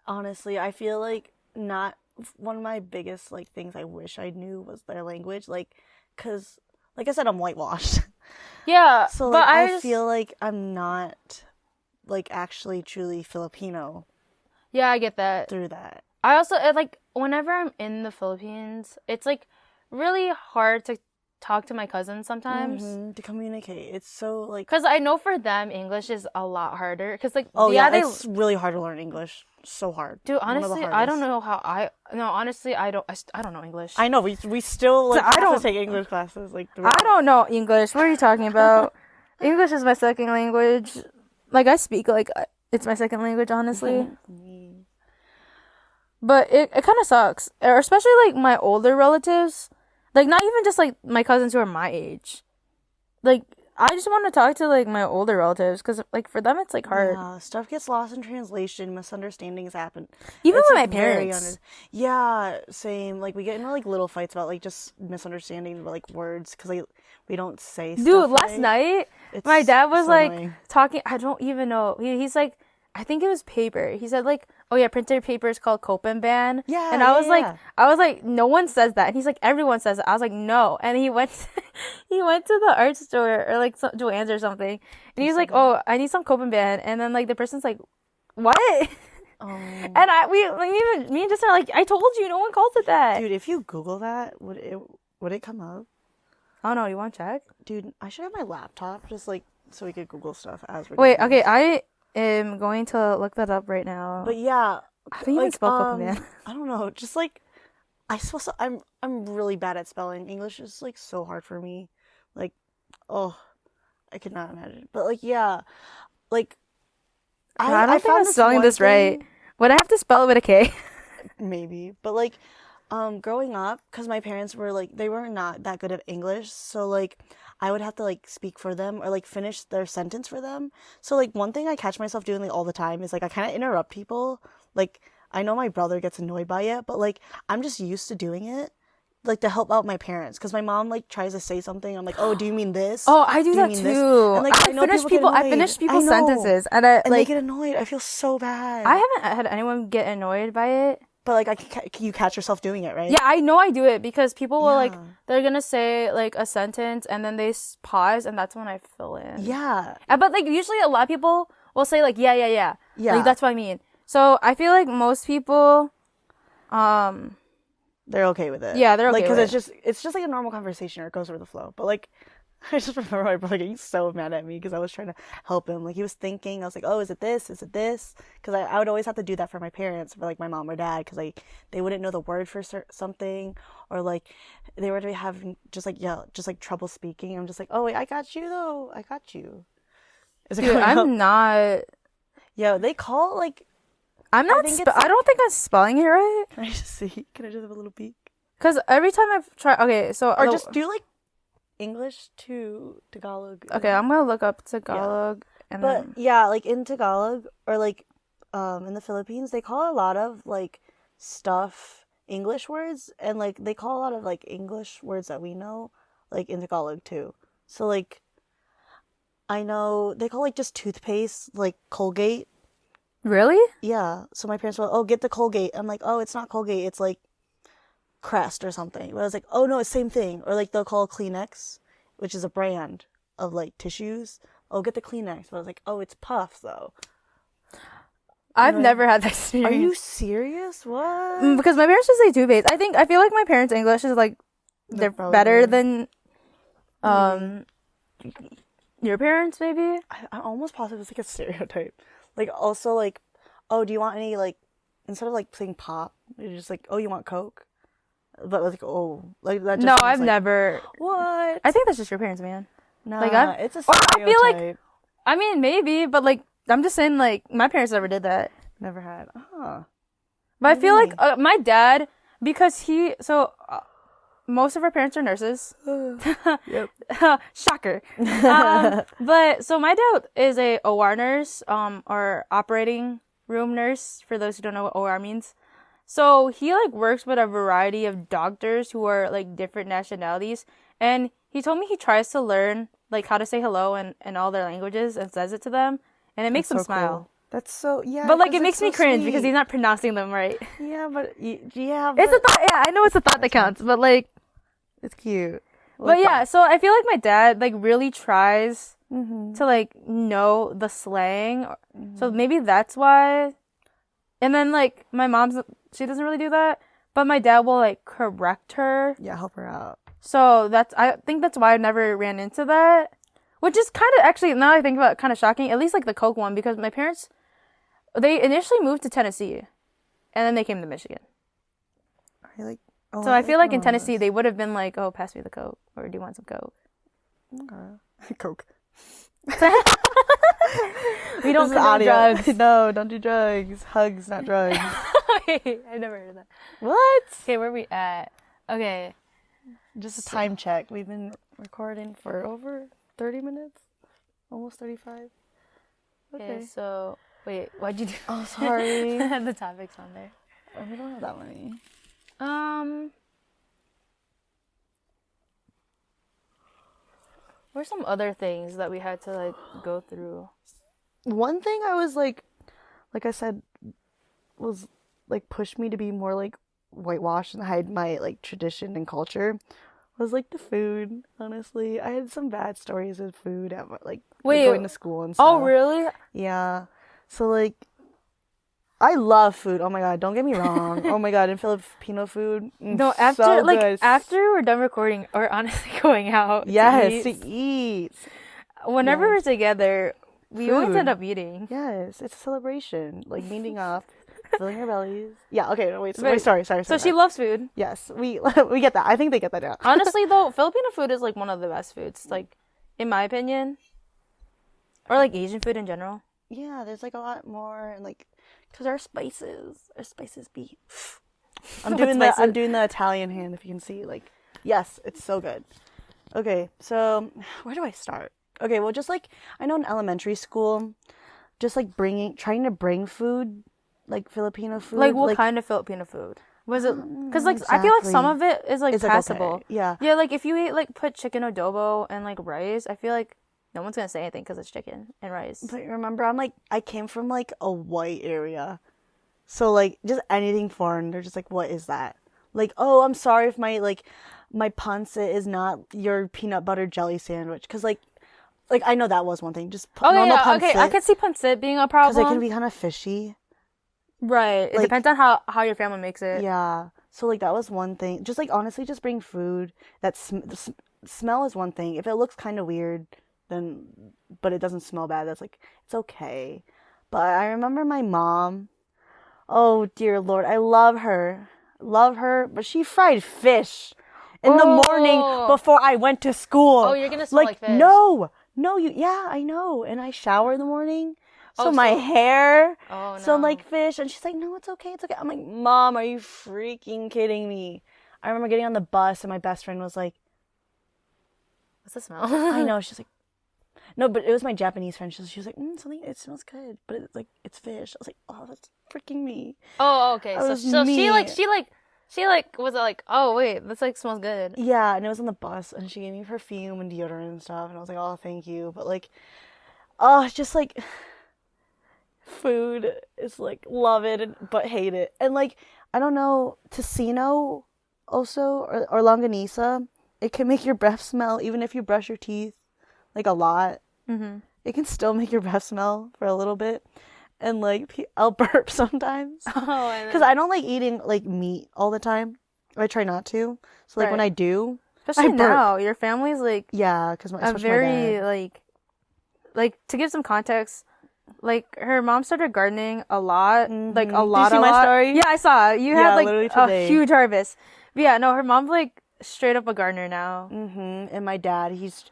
honestly, I feel like not one of my biggest like things I wish I knew was their language. Like, cause like I said, I'm whitewashed. Yeah. So like, I feel like I'm not like actually truly Filipino. Yeah, I get that. Through that. I also, like, whenever I'm in the Philippines, it's, like, really hard to talk to my cousins sometimes. To communicate. It's so, like... Because I know for them, English is a lot harder. Because, like, it's really hard to learn English. So hard. Dude, honestly, I don't know how honestly, I don't know English. I know, we still, like, have to take English classes, like... I don't know English. What are you talking about? English is my second language. Like, I speak, like, it's my second language, honestly. But it kind of sucks. Or especially, like, my older relatives. Like, not even just, like, my cousins who are my age. Like, I just want to talk to, like, my older relatives because, like, for them, it's, like, hard. Yeah, stuff gets lost in translation. Misunderstandings happen. Even It's, with like, my parents. Yeah, same. Like, we get into, like, little fights about, like, just misunderstandings about, like, words because, like, we don't say Dude, stuff last right. night, It's my dad was, so like, annoying. talking. I don't even know. He's, like, I think it was paper. He said, like, oh, yeah, printer paper is called Copenban. Yeah, And I was yeah. like, no one says that. And he's like, everyone says it. I was like, no. And he went to the art store or, like, Joann's or something. And he was like, oh, I need some Copenban. And then, like, the person's like, what? Oh. And me and Justin are like, I told you, no one calls it that. Dude, if you Google that, would it come up? Oh, no, you want to check? Dude, I should have my laptop just, like, so we could Google stuff as we're Wait, doing okay, this. I am going to look that up right now. But yeah, How do you even spell Copenban? I don't know. Just like I'm really bad at spelling. English is like so hard for me. Like, oh, I could not imagine. But like, yeah, like I don't think found I'm spelling one this right. thing- Would I have to spell it with a K? Maybe, but like, growing up, because my parents were like they were not that good at English, so like I would have to like speak for them or like finish their sentence for them. So like one thing I catch myself doing like all the time is like I kind of interrupt people. Like I know my brother gets annoyed by it, but like I'm just used to doing it. Like to help out my parents, because my mom like tries to say something. I'm like, oh, do you mean this? Oh, I do you that mean too. this? And like I know people get I annoyed. finish I people's know. sentences, and And like they get annoyed. I feel so bad. I haven't had anyone get annoyed by it. But like you catch yourself doing it, right? Yeah, I know I do it because people will like Yeah. they're gonna say like a sentence and then they pause and that's when I fill in. Yeah. But like usually a lot of people will say like yeah. Yeah. Like that's what I mean. So I feel like most people, They're okay with it. Yeah, they're okay like because with it's just like a normal conversation or it goes with the flow. But like I just remember my brother getting so mad at me because I was trying to help him. Like he was thinking, I was like, oh, is it this? Is it this? Because I would always have to do that for my parents, for like my mom or dad, because like they wouldn't know the word for something, or like they were having just like trouble speaking. I'm just like, oh wait, I got you though. I got you. Is it Dude, coming up? I'm not. Yeah, they call like. I'm not. I don't think I'm spelling it right. Can I just see? Can I just have a little peek? Because every time I've tried. Okay, so Or just do like English to Tagalog. Okay, I'm gonna look up Tagalog and But then. yeah, like in Tagalog or like in the Philippines, they call a lot of like stuff English words, and like they call a lot of like English words that we know like in Tagalog too. So like I know they call like just toothpaste like Colgate. Really? Yeah. So my parents were like, "Oh, get the Colgate." I'm like, "Oh, it's not Colgate. It's like Crest or something." But I was like, "Oh no, it's same thing." Or like they'll call Kleenex, which is a brand of like tissues. "Oh, get the Kleenex." But I was like, "Oh, it's Puff though." I've never had that experience. Are you serious? What? Because my parents just say toothpaste. I feel like my parents' English is like they're better than your parents maybe. I'm almost positive it's like a stereotype. Like also like, "Oh, do you want any like," instead of like saying pop, you're just like, "Oh, you want Coke?" But like, oh, like that. Just No, sounds I've like, never. What? I think that's just your parents, man. Nah, like, it's a or I stereotype. feel like- I mean, maybe, but like I'm just saying, like my parents never did that. Never had. But I feel Really? like my dad, because most of our parents are nurses. Yep. Shocker. But so my dad is a OR nurse, or operating room nurse, for those who don't know what OR means. So he like works with a variety of doctors who are like different nationalities, and he told me he tries to learn like how to say hello in all their languages and says it to them, and it makes them so smile. Cool. That's so yeah. But like 'cause it makes it's me so cringe sweet. because he's not pronouncing them right. Yeah, but yeah, It's a thought. Yeah, I know it's a thought that counts, but like, it's cute. but yeah. So I feel like my dad like really tries Mm-hmm. to like know the slang, so maybe that's why. And then like my mom's, she doesn't really do that, but my dad will like correct her. Yeah, help her out. So I think that's why I never ran into that, which is kind of actually, now I think about it, kind of shocking. At least like the Coke one, because my parents, they initially moved to Tennessee, and then they came to Michigan. Are you like? Oh, So I feel like in know Tennessee this. they would have been like, "Oh, pass me the Coke," or "Do you want some Coke?" Okay. Coke. We don't This is condone audio. drugs. No, don't do drugs. Hugs, not drugs. I've never heard of that. What? Okay, where are we at? Okay. Just a time check. We've been recording for over 30 minutes, almost 35. Okay, so wait, why'd you do? Oh, sorry. The topics on there. Oh, we don't have that many. What are some other things that we had to like go through? One thing I was like I said, was like pushed me to be more like whitewashed and hide my like tradition and culture was like the food. Honestly, I had some bad stories with food at like going to school and stuff. Oh, really? Yeah. So like, I love food. Oh my god, don't get me wrong. Oh my god, and Filipino food. No, after so like good. after we're done recording, or honestly going out. Yes, to eat. Whenever we're together, we always Food. end up eating. Yes, it's a celebration. Like meeting up, filling our bellies. Yeah. Okay. No, wait. But- Sorry. So she loves food. Yes, we get that. I think they get that now. Honestly, though, Filipino food is like one of the best foods, like in my opinion, or like Asian food in general. Yeah, there's like a lot more, and like, cause our spices be. I'm doing the Italian hand, if you can see. Like, yes, it's so good. Okay, so where do I start? Okay, well, just like I know in elementary school, just like trying to bring food, like Filipino food. Like what kind of Filipino food? Was it? Because like I feel like some of it is like It's, like, passable. okay. Yeah. Yeah, like if you eat like put chicken adobo and like rice, I feel like no one's gonna say anything because it's chicken and rice. But remember, I came from like a white area, so like just anything foreign, they're just like, what is that? Like, oh, I'm sorry if my pancit is not your peanut butter jelly sandwich, because like I know that was one thing. Just normal pancit. Okay, I could see pancit being a problem. Because it can be kind of fishy. Right. It depends on how your family makes it. Yeah. So like that was one thing. Just like honestly, just bring food. The smell is one thing. If it looks kind of weird, then but it doesn't smell bad, that's like it's okay. But I remember my mom. Oh dear Lord, I love her, but she fried fish in the morning before I went to school. Oh, you're gonna smell like fish. No, yeah, I know. And I shower in the morning. So my hair, so like fish, and she's like, no, it's okay. I'm like, Mom, are you freaking kidding me? I remember getting on the bus, and my best friend was like, what's the smell? I know. She's like, no, but it was my Japanese friend. She was like, something, it smells good, but it's like, it's fish. I was like, oh, that's freaking me. Oh, okay. So me. she was like, oh wait, this like smells good. Yeah, and it was on the bus, and she gave me perfume and deodorant and stuff, and I was like, oh, thank you. But like, oh, it's just like, food is like, love it but hate it. And like, I don't know, tocino also, or longanisa, it can make your breath smell even if you brush your teeth like a lot. Mm-hmm. It can still make your breath smell for a little bit. And like, I'll burp sometimes. Oh, because I don't like eating like meat all the time. I try not to. So like when I do, especially I burp. now, your family's like because a very like to give some context. Like her mom started gardening a lot, like a lot. Did you see my story? Yeah, I saw. You had like today. A huge harvest. But yeah, no, her mom's like straight up a gardener now. Mm-hmm. And my dad, he's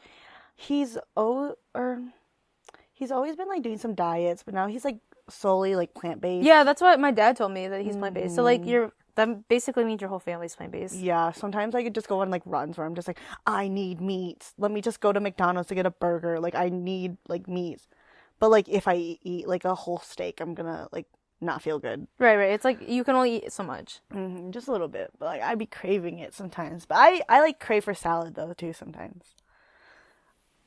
always been like doing some diets, but now he's like solely like plant-based. Yeah, that's what my dad told me, that he's plant-based. So like that basically means your whole family's plant-based. Yeah, sometimes I could just go on like runs where I'm just like, I need meat. Let me just go to McDonald's to get a burger. Like I need like meat. But like if I eat like a whole steak, I'm gonna like not feel good. Right. It's like you can only eat so much. Mm-hmm, just a little bit. But like I'd be craving it sometimes. But I like crave for salad though too sometimes.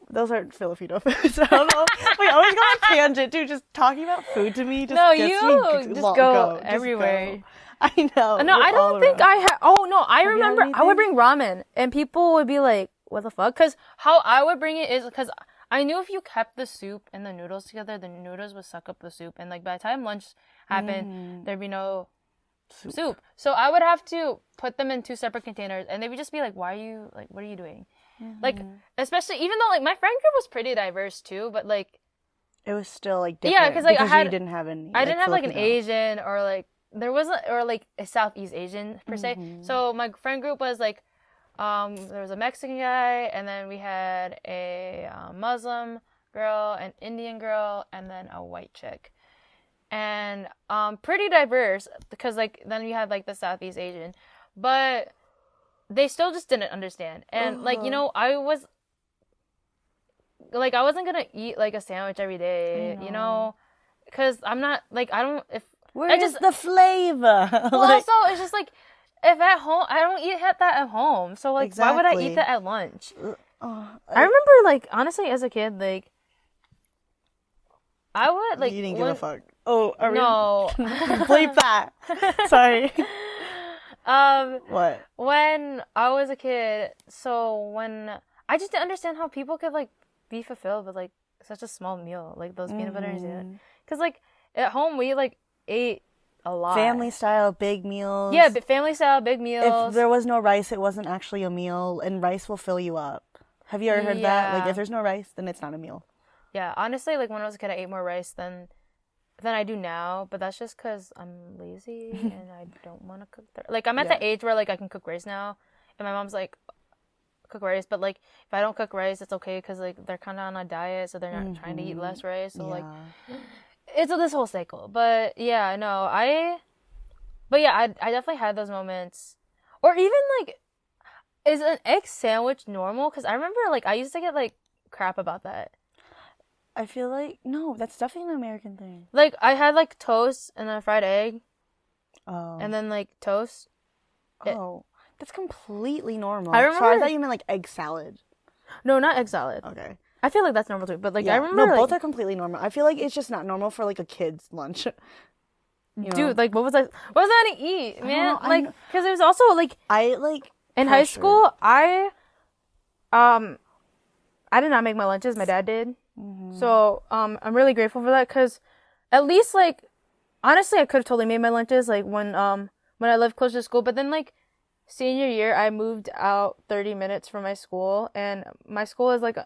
Those aren't Filipino foods. I don't know. We always go on tangent, dude. Just talking about food to me just gets me go everywhere. Go. I know. No, I don't think I had. Oh no, I remember I would bring ramen, and people would be like, "What the fuck?" Because how I would bring it is because I knew if you kept the soup and the noodles together, the noodles would suck up the soup, and like by the time lunch happened, there'd be no soup. So I would have to put them in two separate containers, and they would just be like, "Why are you like? What are you doing?" Like, especially, even though, like, my friend group was pretty diverse, too, but, like... It was still, like, different. Yeah, because, like, you didn't have any, I didn't have, like, an Asian, or, like, there wasn't, or, like, a Southeast Asian, per se. So, my friend group was, like, there was a Mexican guy, and then we had a Muslim girl, an Indian girl, and then a white chick. And, pretty diverse, because, like, then you had, like, the Southeast Asian. But... they still just didn't understand. And like, you know, I was like, I wasn't gonna eat like a sandwich every day, you know, because I'm not like, I don't, if Where's the flavor? well, also it's just like, if at home, I don't eat that at home, so like, why would I eat that at lunch? I remember, like, honestly, as a kid, like, I would like. You didn't give a fuck. Oh, no. Bleep that. Sorry. What? When I was a kid, so when I just didn't understand how people could like be fulfilled with like such a small meal, like those peanut butter and shit. Because like at home we like ate a lot. Family style big meals. Yeah, family style big meals. If there was no rice, it wasn't actually a meal, and rice will fill you up. Have you ever heard that? Like if there's no rice, then it's not a meal. Yeah, honestly, like when I was a kid, I ate more rice than I do now, but that's just because I'm lazy and I don't want to cook. Like I'm at the age where like I can cook rice now, and my mom's like, cook rice, but like if I don't cook rice, it's okay because like they're kind of on a diet, so they're not trying to eat less rice. So like, it's this whole cycle. But yeah, no, I definitely had those moments, or even like, is an egg sandwich normal? Because I remember like I used to get like crap about that. I feel like, no, that's definitely an American thing. Like, I had, like, toast and then a fried egg. Oh. And then, like, toast. Oh. That's completely normal. I remember... So I thought you meant, like, egg salad. No, not egg salad. Okay. I feel like that's normal, too. But, like, I remember, no, like... both are completely normal. I feel like it's just not normal for, like, a kid's lunch. Dude, like, what was I gonna eat, man? Like, because it was also, like... In high school, I did not make my lunches. My dad did. So, I'm really grateful for that because at least, like, honestly, I could have totally made my lunches, like, when I lived close to school. But then, like, senior year, I moved out 30 minutes from my school. And my school is, like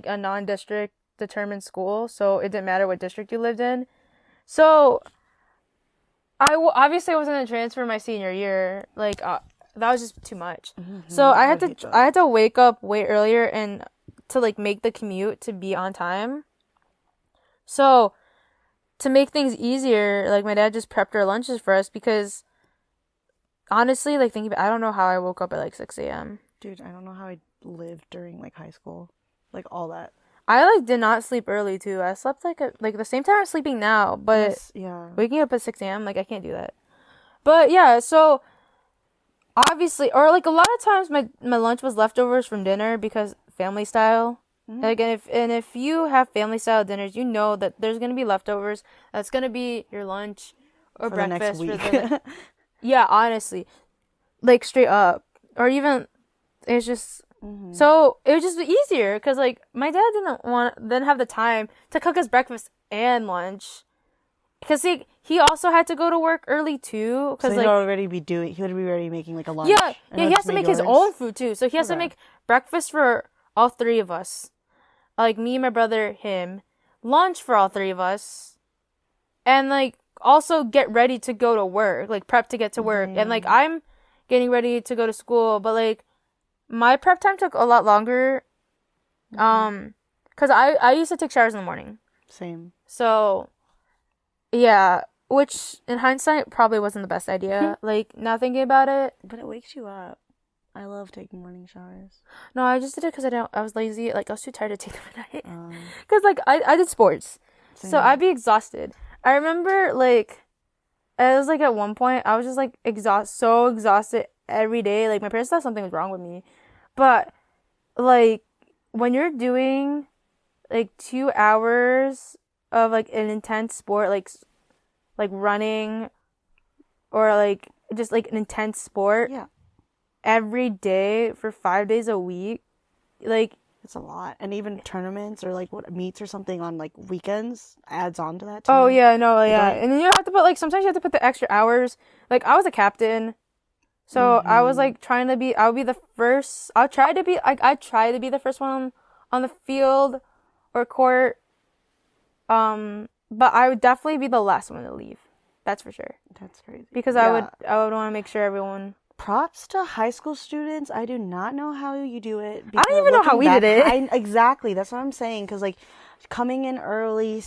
a non-district determined school. So, it didn't matter what district you lived in. So, obviously, I wasn't going to transfer my senior year. Like, that was just too much. So, I had to wake up way earlier and... to like make the commute to be on time. So to make things easier, like my dad just prepped our lunches for us because honestly, like thinking about, I don't know how I woke up at like 6 a.m. Dude, I don't know how I lived during like high school. Like all that. I like did not sleep early too. I slept like at like the same time I'm sleeping now, but waking up at 6 a.m. like I can't do that. But yeah, so obviously, or like a lot of times my lunch was leftovers from dinner because family style. Like, and if you have family style dinners, you know that there's gonna be leftovers. That's gonna be your lunch or for breakfast the next week. for the yeah, honestly, like straight up, or even it's just so it was just easier because like my dad didn't have the time to cook us breakfast and lunch because he also had to go to work early too. Because so he would be already making like a lunch. Yeah, he has to make his own food too. So he has to make breakfast for all three of us. Like, me, my brother, him. Lunch for all three of us. And, like, also get ready to go to work. Like, prep to get to work. And, like, I'm getting ready to go to school. But, like, my prep time took a lot longer. Because I used to take showers in the morning. Same. So, yeah. Which, in hindsight, probably wasn't the best idea. Like, now thinking about it. But it wakes you up. I love taking morning showers. No, I just did it because I was lazy. Like, I was too tired to take them at night. Because, like, I did sports. Same. So I'd be exhausted. I remember, like, it was, like, at one point, I was just, like, so exhausted every day. Like, my parents thought something was wrong with me. But, like, when you're doing, like, 2 hours of, like, an intense sport, like running or, like, just, like, an intense sport. Yeah. Every day for 5 days a week, like it's a lot. And even tournaments or like meets or something on like weekends adds on to that too. Oh yeah, no, yeah. And then you have to put like sometimes you have to put the extra hours. Like I was a captain, so I was like try to be the first one on the field or court. But I would definitely be the last one to leave. That's for sure. That's crazy. Because I would want to make sure everyone. Props to high school students. I do not know how you do it. I don't even know how we did it. Exactly. That's what I'm saying. Because, like, coming in early,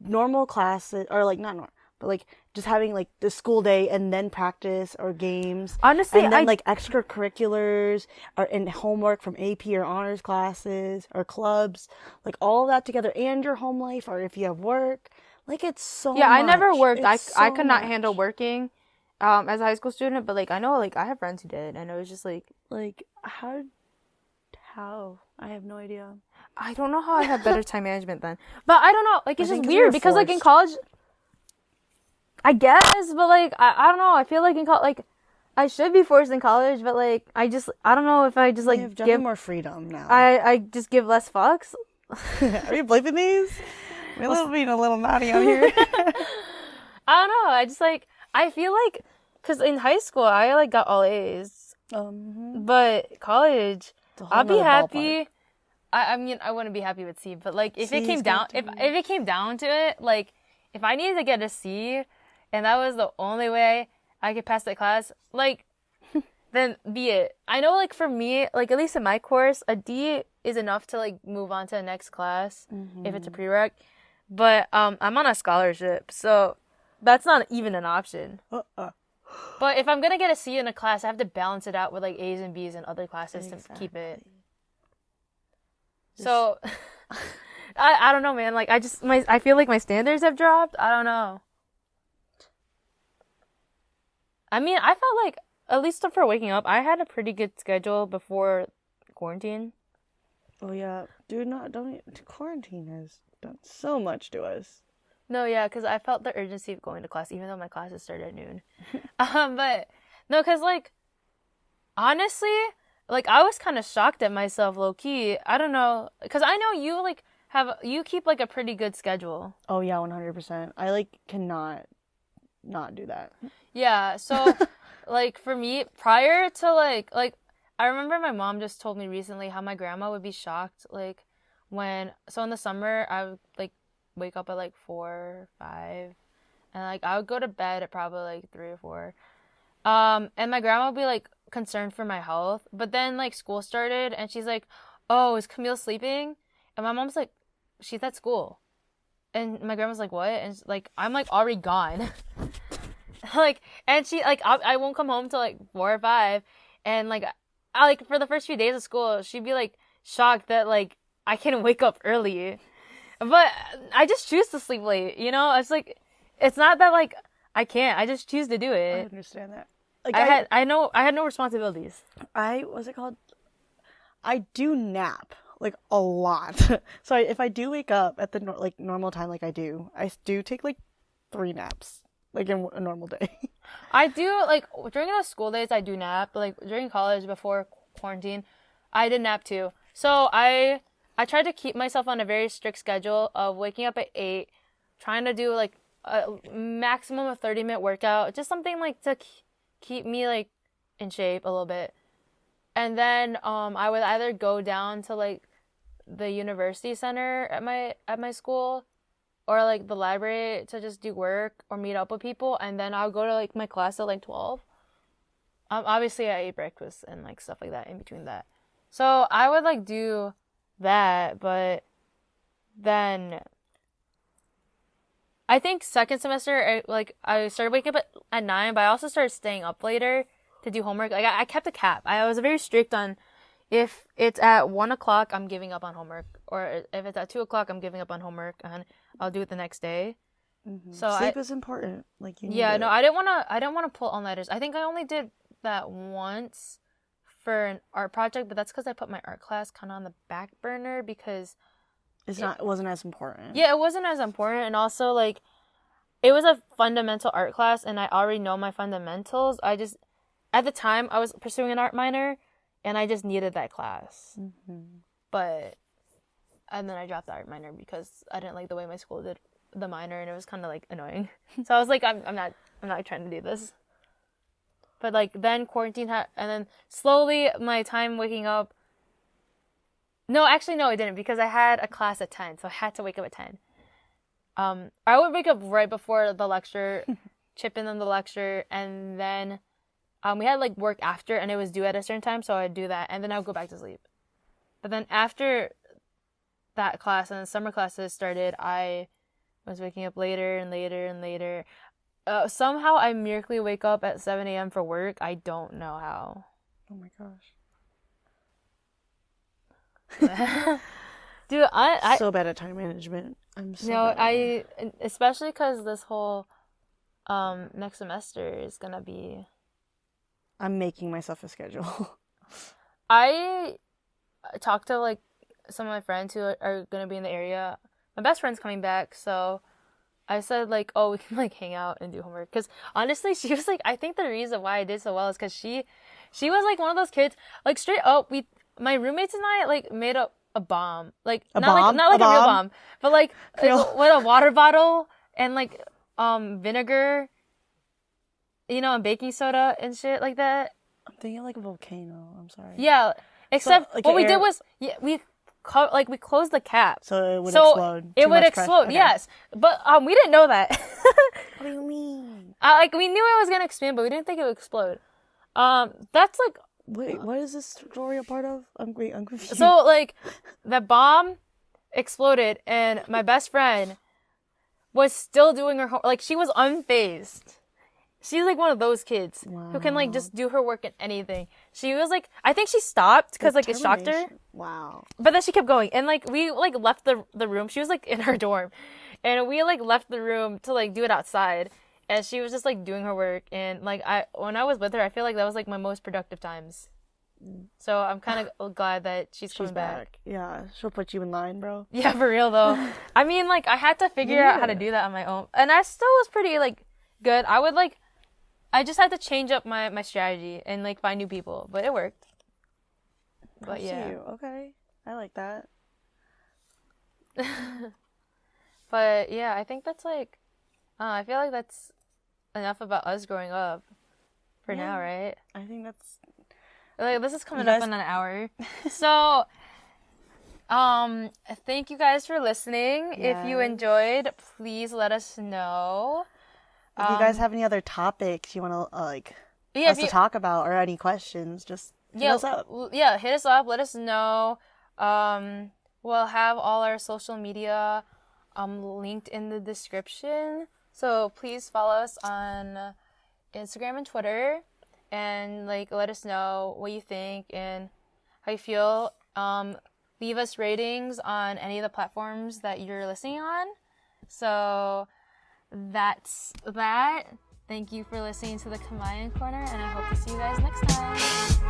normal classes, or, like, not normal, but, like, just having like the school day and then practice or games. Honestly, and then like extracurriculars or and homework from AP or honors classes or clubs, like all of that together, and your home life, or if you have work, like it's so yeah, I much. never worked. It's I so could not much. handle working as a high school student, but like I know like I have friends who did, and it was just like how I have no idea. I don't know how I have better time management then. But I don't know, like it's I just think 'cause weird you're because like in forced. college I guess, but like I don't know, I feel like in college like I should be forced in college, but like I don't know if I just I like have give more freedom now. I just give less fucks. Are you believing these? We're being a little naughty on here. I don't know. I just like I feel like because in high school I like got all A's, but college I'll be happy. I mean I wouldn't be happy with C, but like if it came down if it came down to it, like if I needed to get a C, and that was the only way I could pass that class, like then be it. I know like for me, like at least in my course, a D is enough to like move on to the next class if it's a prereq. But I'm on a scholarship, so that's not even an option. But if I'm gonna get a C in a class, I have to balance it out with like A's and B's in other classes to keep it. So I don't know, man. Like I feel like my standards have dropped. I don't know. I mean, I felt like at least for waking up, I had a pretty good schedule before quarantine. Oh yeah, dude, quarantine has done so much to us. No, yeah, because I felt the urgency of going to class, even though my classes started at noon. But no, because like honestly, like I was kind of shocked at myself, low key. I don't know, because I know you like you keep like a pretty good schedule. Oh yeah, 100%. I like cannot not do that. Yeah, so like for me, prior to like I remember my mom just told me recently how my grandma would be shocked like in the summer I would like wake up at like 4, 5, and like I would go to bed at probably like 3 or 4. And my grandma would be like concerned for my health, but then like school started and she's like, "Oh, is Camille sleeping?" And my mom's like, "She's at school." And my grandma's like, "What?" And like I'm like already gone. Like, and she like I won't come home till like 4 or 5, and like I like for the first few days of school she'd be like shocked that like I can wake up early, but I just choose to sleep late, you know. It's like it's not that like I can't, I just choose to do it. I understand that. Like I had no responsibilities. What's it called? I do nap like a lot. So if I do wake up at the normal time, like I do take like 3 naps. Like in a normal day. I do like during the school days I do nap, but like during college before quarantine, I did nap too. So I tried to keep myself on a very strict schedule of waking up at 8, trying to do like a maximum of 30-minute workout, just something like to keep me like in shape a little bit. And then I would either go down to like the university center at my school, or like the library to just do work or meet up with people, and then I'll go to like my class at like 12. Obviously I ate breakfast and like stuff like that in between that. So I would like do that, but then I think second semester I started waking up at 9, but I also started staying up later to do homework. Like I kept a cap. I was very strict on if it's at 1 o'clock, I'm giving up on homework, or if it's at 2 o'clock, I'm giving up on homework, and I'll do it the next day. Mm-hmm. So sleep is important. Like you need yeah, it. no, I didn't want to pull all-nighters. I think I only did that once for an art project, but that's because I put my art class kind of on the back burner because it wasn't as important. Yeah, it wasn't as important, and also like it was a fundamental art class, and I already know my fundamentals. At the time I was pursuing an art minor, and I just needed that class. And then I dropped the art minor because I didn't like the way my school did the minor, and it was kind of like annoying. So I was like, I'm not trying to do this. But like then quarantine and then slowly my time waking up. No, actually no, it didn't, because I had a class at 10, so I had to wake up at 10. I would wake up right before the lecture, chip in on the lecture, and then we had like work after, and it was due at a certain time, so I'd do that, and then I would go back to sleep. But then after that class and the summer classes started, I was waking up later and later and later. somehow I miraculously wake up at 7 a.m. for work. I don't know how. Oh my gosh. Dude, I so bad at time management. I'm so no, bad at it. especially because this whole next semester is gonna be. I'm making myself a schedule. I talked to like some of my friends who are gonna be in the area. My best friend's coming back, so I said like, oh, we can like hang out and do homework. Because honestly, she was like, I think the reason why I did so well is because she was like one of those kids, like straight up. My roommates and I like made up a bomb, like A not bomb? like A a real bomb? bomb, but like Real- with a water bottle and like vinegar, and baking soda and shit like that. I'm thinking like a volcano. I'm sorry. Yeah, except like what we air- did was we closed the cap. So it would So explode. it Too would much pressure. explode, Okay. yes. But we didn't know that. What do you mean? Like we knew it was gonna expand, but we didn't think it would explode. That's like Wait, what is this story a part of? I'm confused. so like the bomb exploded, and my best friend was still doing her like she was unfazed. She's like one of those kids who can like just do her work in anything. She was like, I think she stopped because like it shocked her. Determination. Wow. But then she kept going, and like we like left the room. She was like in her dorm, and we like left the room to like do it outside, and she was just like doing her work. And like when I was with her, I feel like that was like my most productive times. So I'm kind of glad that she's coming back. Yeah, she'll put you in line, bro. Yeah, for real though. I mean, like I had to figure out how to do that on my own, and I still was pretty like good. I just had to change up my strategy and like find new people, but it worked. But yeah. Okay, I like that. But yeah, I think that's like, I feel like that's enough about us growing up for now, right? I think that's Like this is coming up in an hour. So, thank you guys for listening. If you enjoyed, please let us know. If you guys have any other topics you want to us to talk about or any questions, just hit us up. Yeah, hit us up. Let us know. We'll have all our social media linked in the description. So please follow us on Instagram and Twitter, and like let us know what you think and how you feel. Leave us ratings on any of the platforms that you're listening on. So that's that. Thank you for listening to the Kamayan Corner, and I hope to see you guys next time.